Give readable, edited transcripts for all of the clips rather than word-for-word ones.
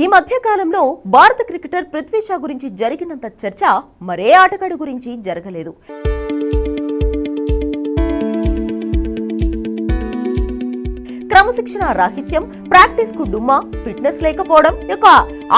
ఈ మధ్య కాలంలో భారత క్రికెటర్ పృథ్వీ షా గురించి జరిగినంత చర్చ మరే ఆటగాడి గురించి జరగలేదు. క్రమశిక్షణ రాహిత్యం, ప్రాక్టీస్ కు డుమ్మా, ఫిట్నెస్ లేకపోవడం యొక్క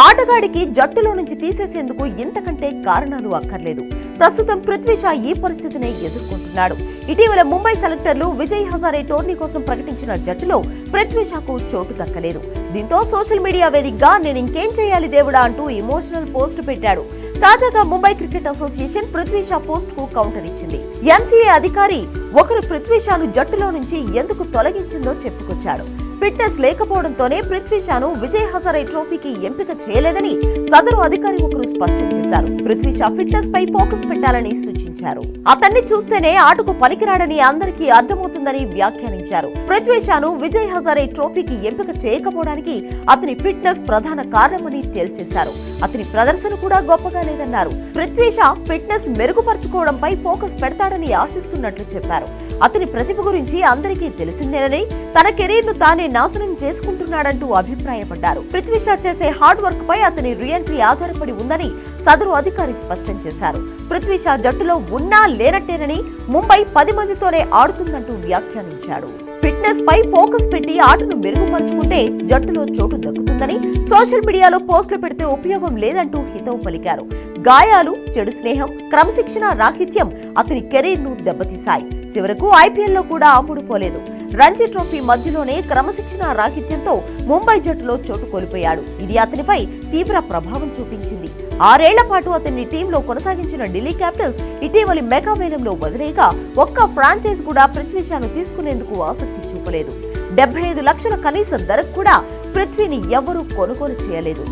ఆటగాడికి జట్టులో నుంచి తీసేసేందుకు ఇంతకంటే కారణాలు అక్కర్లేదు. ప్రస్తుతం పృథ్వీ షా ఈ పరిస్థితిని ఎదుర్కొంటున్నాడు. ఇటీవల ముంబై సెలెక్టర్లు విజయ్ హజారే టోర్నీ కోసం ప్రకటించిన జట్టులో పృథ్వీ షాకు చోటు దక్కలేదు. దీంతో సోషల్ మీడియా వేదికగా నేను ఇంకేం చేయాలి దేవుడా అంటూ ఎమోషనల్ పోస్ట్ పెట్టాడు. తాజాగా Mumbai cricket association Prithvi Shah post కు కౌంటర్ ఇచ్చింది. ఎంసీఏ అధికారి ఒకరు పృథ్వీ షాను జట్టులో నుంచి ఎందుకు తొలగించిందో చెప్పుకొచ్చాడు. ఫిట్నెస్ లేకపోవడంతోనే పృథ్వీ షాను విజయ్ హజారే ట్రోఫీకి ఎంపిక చేయలేదని సదరు అధికారి ఒకరు స్పష్టం చేశారు. పృథ్వీ షా ఫిట్నెస్ పై ఫోకస్ పెట్టాలని సూచించారు. అతన్ని చూస్తేనే ఆటకు పనికిరాడని అందరికీ అర్థమవుతుందని వ్యాఖ్యానించారు. పృథ్వీ షాను విజయ్ హజారే ట్రోఫీకి ఎంపిక చేయకపోవడానికి అతని ఫిట్నెస్ ప్రధాన కారణమని తేల్చేశారు. అతని ప్రదర్శన కూడా గొప్పగా లేదన్నారు. పృథ్వీ షా ఫిట్నెస్ మెరుగుపరచుకోవడంపై ఫోకస్ పెడతాడని ఆశిస్తున్నట్లు చెప్పారు. అతని ప్రతిభ గురించి అందరికీ తెలిసిందేనని, తన కెరీర్ ను తానే నాశనం చేసుకుంటున్నాడంటూ అభిప్రాయపడ్డారు. పృథ్వీ షా చేసే హార్డ్ వర్క్ పై అతని రీఎంట్రీ ఆధారపడి ఉందని సదరు అధికారి స్పష్టం చేశారు. పృథ్వీ షా జట్టులో ఉన్నా లేనట్టేనని, ముంబై 10 మందితోనే ఆడుతుందంటూ వ్యాఖ్యానించాడు. ఫిట్నెస్ పై ఫోకస్ పెట్టి ఆటను మెరుగుపరుచుకుంటే జట్టులో చోటు దక్కుతుందని, సోషల్ మీడియాలో పోస్టులు పెడితే ఉపయోగం లేదంటూ హితవు పలికారు. గాయాలు, చెడు స్నేహం, క్రమశిక్షణ రాహిత్యం అతని కెరీర్ ను దెబ్బతీశాయి. చివరకు ఐపీఎల్ లో కూడా అమ్ముడుపోలేదు. రంజీ ట్రోఫీ మధ్యలోనే క్రమశిక్షణ రాహిత్యంతో ముంబై జట్టులో చోటు కోల్పోయాడు. ఇది అతనిపై తీవ్ర ప్రభావం చూపించింది. 6 ఏళ్ల పాటు అతన్ని టీంలో కొనసాగించిన ఢిల్లీ క్యాపిటల్స్ ఇటీవలి మెగా వేలంలో వదిలేయగా ఒక్క ఫ్రాంచైజ్ కూడా పృథ్వీ షాను తీసుకునేందుకు ఆసక్తి చూపలేదు. 75 లక్షల కనీస ధరకు కూడా పృథ్వీని ఎవరూ కొనుగోలు చేయలేదు.